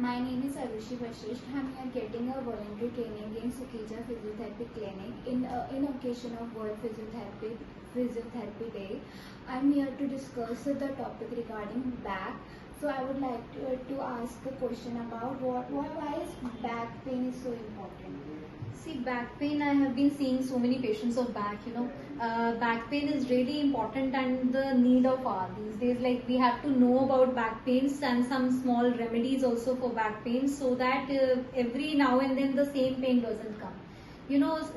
My name is Arushi Vashisht. I'm here getting a voluntary training in Sukija Physiotherapy Clinic in occasion of World Physiotherapy Day. I'm here to discuss the topic regarding back. So I would like to ask a question about why is back pain is so important? See, back pain, I have been seeing so many patients of back, back pain is really important and the need of hour these days. Like, we have to know about back pains and some small remedies also for back pain, so that every now and then the same pain doesn't come.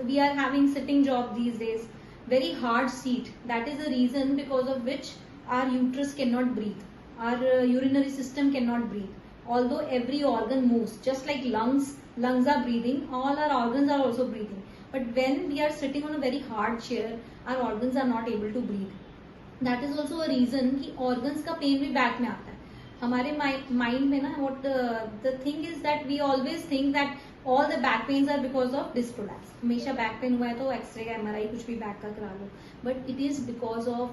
We are having sitting job these days, very hard seat. That is the reason because of which our uterus cannot breathe, our urinary system cannot breathe. Although every organ moves, just like lungs are breathing, all our organs are also breathing. But when we are sitting on a very hard chair, our organs are not able to breathe. That is also a reason कि organs का pain भी back में आता है. हमारे mind में ना, what the thing is that we always think that all the back pains are because of disc prolapse. हमेशा back pain हुआ है तो X-ray का MRI कुछ भी back का करा लो. But it is because of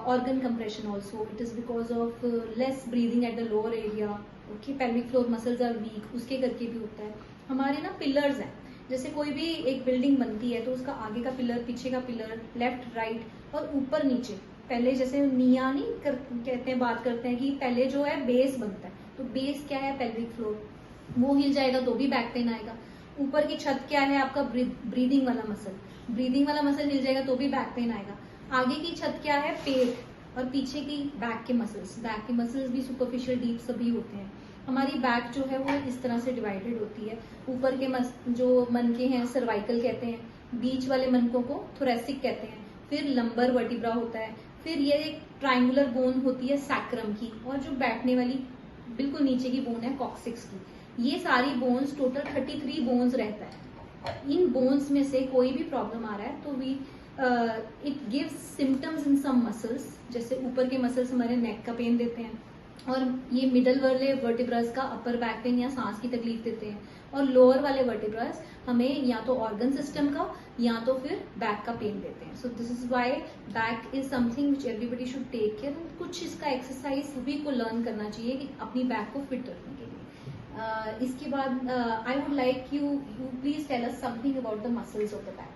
organ compression also. It is because of less breathing at the lower area. Okay, pelvic floor muscles are weak. उसके करके भी होता है. हमारे ना पिलर्स हैं. जैसे कोई भी एक बिल्डिंग बनती है तो उसका आगे का पिलर, पीछे का पिलर, लेफ्ट राइट और ऊपर नीचे. पहले जैसे निया नहीं कहते हैं, बात करते हैं कि पहले जो है बेस बनता है. तो बेस क्या है? Pelvic floor. वो हिल जाएगा तो भी बैक पेन आएगा. ऊपर की छत क्या है? आपका ब्रीदिंग वाला मसल. ब्रीदिंग वाला मसल हिल जाएगा तो भी बैक पेन आएगा. आगे की छत क्या है? पेट. और पीछे की बैक के मसल्स. बैक के मसल्स भी सुपरफिशियल, डीप सभी होते हैं. हमारी बैक जो है वो इस तरह से डिवाइडेड होती है. ऊपर के जो मनके हैं सर्वाइकल कहते हैं, बीच वाले मनकों को थोरेसिक कहते हैं, फिर लंबर वर्टिब्रा होता है, फिर ये एक ट्राइंगुलर बोन होती है सैक्रम की, और जो बैठने वाली बिल्कुल नीचे की बोन है कॉक्सिक्स की. ये सारी बोन्स, टोटल 33 बोन्स रहता है. इन बोन्स में से कोई भी प्रॉब्लम आ रहा है तो we it gives symptoms in some muscles. जैसे ऊपर के मसल्स हमारे नेक का पेन देते हैं, और ये मिडल वाले वर्टिब्रास का अपर बैक पेन या सांस की तकलीफ देते हैं, और लोअर वाले वर्टिब्रास हमें या तो ऑर्गन सिस्टम का या तो फिर बैक का पेन देते हैं. So this is why back is something which everybody should take care. कुछ इसका एक्सरसाइज सभी को लर्न करना चाहिए कि अपनी बैक को फिट रखने के लिए. इसके बाद I would like you please tell us something about the muscles of the back.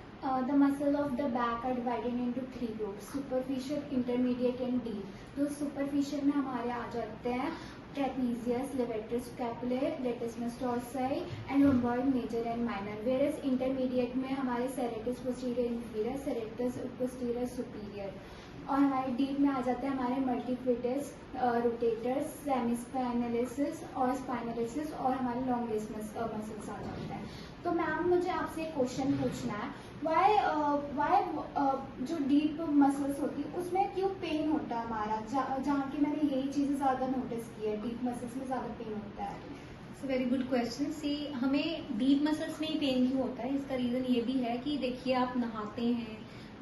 The muscles of the back are divided into 3 groups: superficial, intermediate and deep. तो superficial में हमारे आ जाते हैं trapezius, levator scapulae, latissimus dorsi and rhomboid major and minor. Whereas intermediate में हमारे serratus posterior inferior, serratus posterior superior. और हमारे deep में आ जाते हैं हमारे मल्टीफिटस, रोटेटर्स, सेमीस्पाइनलिसिस और स्पाइनलिसिस, और हमारे लॉन्गेस्ट मसल्स आ जाते हैं. तो मैम, मुझे आपसे एक क्वेश्चन पूछना है. वाई जो डीप मसल्स होती है उसमें क्यों पेन होता है हमारा? जहाँ की मैंने यही चीजें ज्यादा नोटिस की है, डीप मसल्स में ज्यादा पेन होता है. It's very good question. See, हमें डीप मसल्स में ही पेन क्यों होता है? इसका रीजन ये भी है कि देखिए, आप नहाते हैं,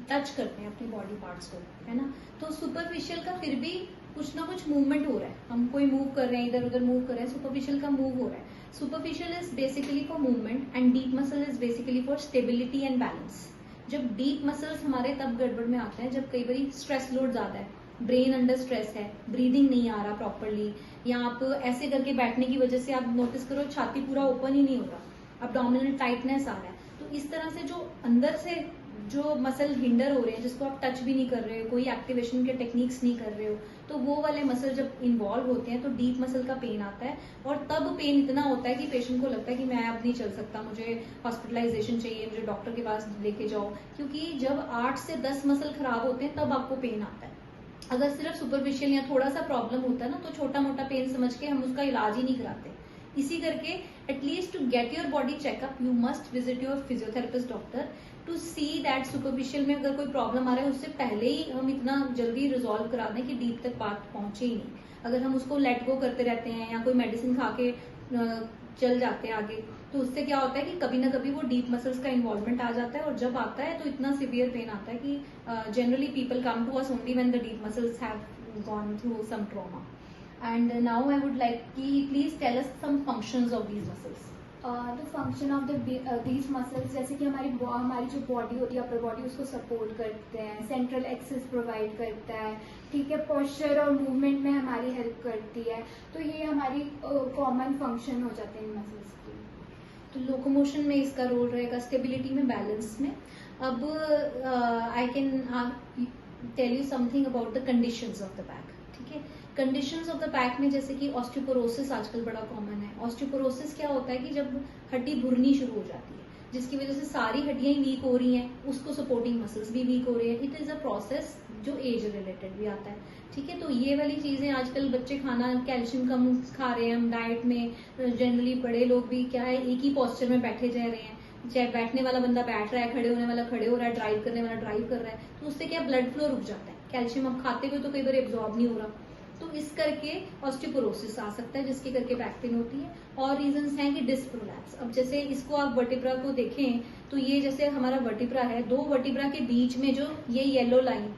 टच करते हैं अपनी बॉडी पार्ट्स को, है ना. तो सुपरफिशियल का फिर भी कुछ ना कुछ मूवमेंट हो रहा है. हम कोई मूव कर रहे हैं, इधर उधर मूव कर रहे हैं, सुपरफिशियल का मूव हो रहा है. Superficial is basically for movement and deep muscle is basically for stability and balance. जब डीप मसल्स हमारे तब गड़बड़ में आते हैं जब कई बार स्ट्रेस लोड ज्यादा है, ब्रेन अंडर स्ट्रेस है, ब्रीदिंग नहीं आ रहा प्रॉपरली, या आप ऐसे करके बैठने की वजह से आप नोटिस करो छाती पूरा ओपन ही नहीं हो रहा, अब्डोमिनल टाइटनेस आ रहा है. तो इस तरह से जो अंदर से जो मसल हिंडर हो रहे हैं, जिसको आप टच भी नहीं कर रहे हो, कोई एक्टिवेशन के टेक्निक्स नहीं कर रहे हो, तो वो वाले मसल जब इन्वॉल्व होते हैं तो डीप मसल का पेन आता है. और तब पेन इतना होता है कि पेशेंट को लगता है कि मैं अब नहीं चल सकता, मुझे हॉस्पिटलाइजेशन चाहिए, मुझे डॉक्टर के पास लेके जाओ. क्योंकि जब 8 से 10 मसल खराब होते हैं तब आपको पेन आता है. अगर सिर्फ सुपरफिशियल या थोड़ा सा प्रॉब्लम होता है ना, तो छोटा मोटा पेन समझ के हम उसका इलाज ही नहीं कराते. इसी करके at least to get your body checkup you must visit your physiotherapist doctor to see that superficial में अगर कोई प्रॉब्लम आ रहा है उससे पहले ही हम इतना जल्दी रिजॉल्व करा दें कि डीप तक बात पहुंचे ही नहीं. अगर हम उसको लेट गो करते रहते हैं या कोई मेडिसिन खा के चल जाते हैं आगे, तो उससे क्या होता है कि कभी ना कभी वो डीप मसल्स का इन्वॉल्वमेंट आ जाता है, और जब आता है तो इतना सिवियर पेन आता है कि generally people come to us only when the deep muscles have gone through some trauma. And now I would like ki please tell us some functions of these muscles. The function of these muscles, जैसे कि हमारी जो body होती है, upper body, उसको support करते हैं, central axis provide करता है, ठीक है, पोस्चर और मूवमेंट में हमारी हेल्प करती है। तो ये हमारी कॉमन फंक्शन हो जाते हैं इन मसल्स की। तो लोकोमोशन में इसका रोल रहेगा, स्टेबिलिटी में, बैलेंस में। अब I can tell you something about the conditions of the back, ठीक है। कंडीशंस ऑफ द बैक में जैसे कि ऑस्टियोपोरोसिस आजकल बड़ा कॉमन है। ऑस्टियोपोरोसिस क्या होता है कि जब हड्डी भुरनी शुरू हो जाती है, जिसकी वजह से सारी हड्डियां वीक हो रही हैं, उसको सपोर्टिंग मसल्स भी वीक हो रही है। इट इज अ प्रोसेस जो एज रिलेटेड भी आता है, ठीक है। तो ये वाली चीजें आजकल बच्चे खाना, कैल्शियम कम खा रहे हैं हम डाइट में, जनरली बड़े लोग भी क्या है, एक ही पोस्चर में बैठे जा रहे हैं, चाहे बैठने वाला बंदा बैठ रहा है, खड़े होने वाला खड़े हो रहा है, ड्राइव करने वाला ड्राइव कर रहा है, तो उससे क्या ब्लड फ्लो रुक जाता है, कैल्शियम अब खाते हुए तो कई बार एब्जॉर्ब नहीं हो रहा, तो इस करके ऑस्टियोपोरोसिस आ सकता है, जिसके करके बैक पेन होती है। और रीजंस हैं कि डिस्क प्रोलैप्स। अब जैसे इसको आप वर्टिब्रा को देखें तो ये जैसे हमारा वर्टिब्रा है, दो वर्टिब्रा के बीच में जो ये येलो लाइन,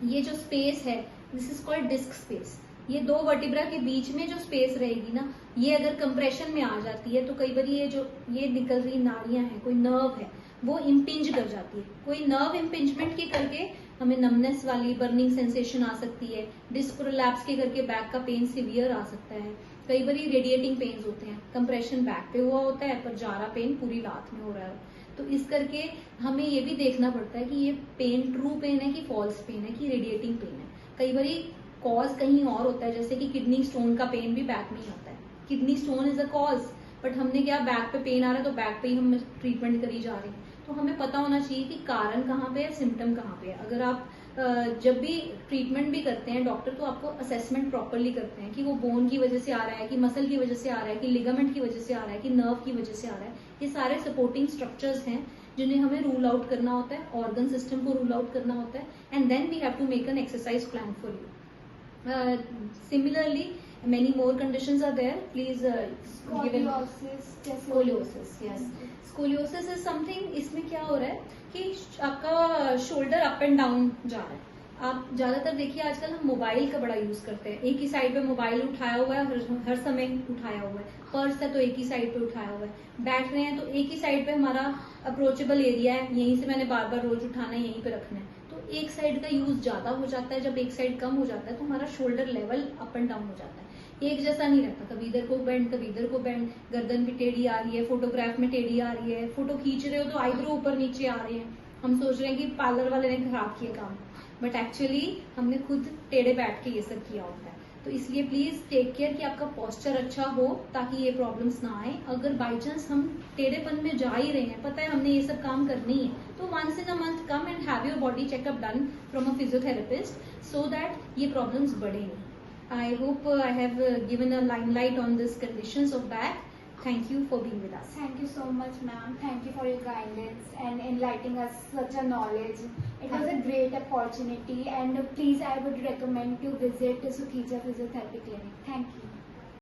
ये जो स्पेस है, this is called disc space. ये दो वर्टिब्रा के बीच में जो स्पेस रहेगी ना, ये अगर कंप्रेशन में आ जाती है तो कई बार ये निकल रही नाड़ियां हैं, कोई नर्व है, वो इम्पिंज कर जाती है। कोई नर्व इम्पिंजमेंट के करके हमें नमनेस वाली बर्निंग सेंसेशन आ सकती है, डिस्क प्रोलैप्स के करके बैक का पेन सिवियर आ सकता है। कई बार रेडिएटिंग पेन्स होते हैं, कंप्रेशन बैक पे हुआ होता है पर जारा पेन पूरी लात में हो रहा है। तो इस करके हमें ये भी देखना पड़ता है कि ये पेन ट्रू पेन है कि फॉल्स पेन है कि रेडिएटिंग पेन है। कई बार कॉज कहीं और होता है, जैसे कि किडनी स्टोन का पेन भी बैक में ही आता है। Kidney stone is a cause, but हमने क्या बैक पे पेन आ रहा है तो बैक पे ही हम ट्रीटमेंट करी जा रहे हैं। तो हमें पता होना चाहिए कि कारण कहाँ पे है, सिम्टम कहाँ पे है। अगर आप जब भी ट्रीटमेंट भी करते हैं डॉक्टर, तो आपको असेसमेंट प्रॉपरली करते हैं कि वो बोन की वजह से आ रहा है, कि मसल की वजह से आ रहा है, कि लिगामेंट की वजह से आ रहा है, कि नर्व की वजह से आ रहा है। ये सारे सपोर्टिंग स्ट्रक्चर्स हैं जिन्हें हमें रूल आउट करना होता है, ऑर्गन सिस्टम को रूल आउट करना होता है, and then we have to make an exercise plan for you. Similarly, many more conditions are there. Please give in. Scoliosis, yes. Scoliosis is something, इसमें क्या हो रहा है कि आपका शोल्डर अप एंड डाउन जा रहा है। आप ज्यादातर देखिए आजकल हम मोबाइल का बड़ा यूज करते हैं, एक ही साइड पे मोबाइल उठाया हुआ है, हर समय उठाया हुआ है, पर्स है तो एक ही साइड पे उठाया हुआ है, बैठ रहे हैं तो एक ही साइड पे हमारा अप्रोचेबल एरिया है, यहीं से मैंने बार बार रोज उठाना है, यहीं पे रखना है। तो एक साइड का यूज ज्यादा हो जाता है, जब एक साइड कम हो जाता है तो हमारा shoulder level up and down हो जाता है, एक जैसा नहीं रहता, कभी इधर को बेंड कभी इधर को बेंड, गर्दन भी टेढ़ी आ रही है, फोटोग्राफ में टेढ़ी आ रही है, फोटो खींच रहे हो तो आईब्रो ऊपर नीचे आ रहे हैं, हम सोच रहे हैं कि पार्लर वाले ने खराब किया काम, बट एक्चुअली हमने खुद टेढ़े बैठ के ये सब किया होता है। तो इसलिए प्लीज टेक केयर कि आपका पोस्चर अच्छा हो ताकि ये प्रॉब्लम्स ना आए। अगर बाई चांस हम टेढ़ेपन में जा ही रहे हैं, पता है हमने ये सब काम करनी है, तो once in a month come and have your body checkup done from a physiotherapist so that ये प्रॉब्लम्स बढ़े नहीं। I hope I have given a limelight on this conditions of back. Thank you for being with us. Thank you so much, ma'am. Thank you for your guidance and enlightening us such a knowledge. It was a great opportunity, and please, I would recommend to visit Sukhija Physiotherapy Clinic. Thank you.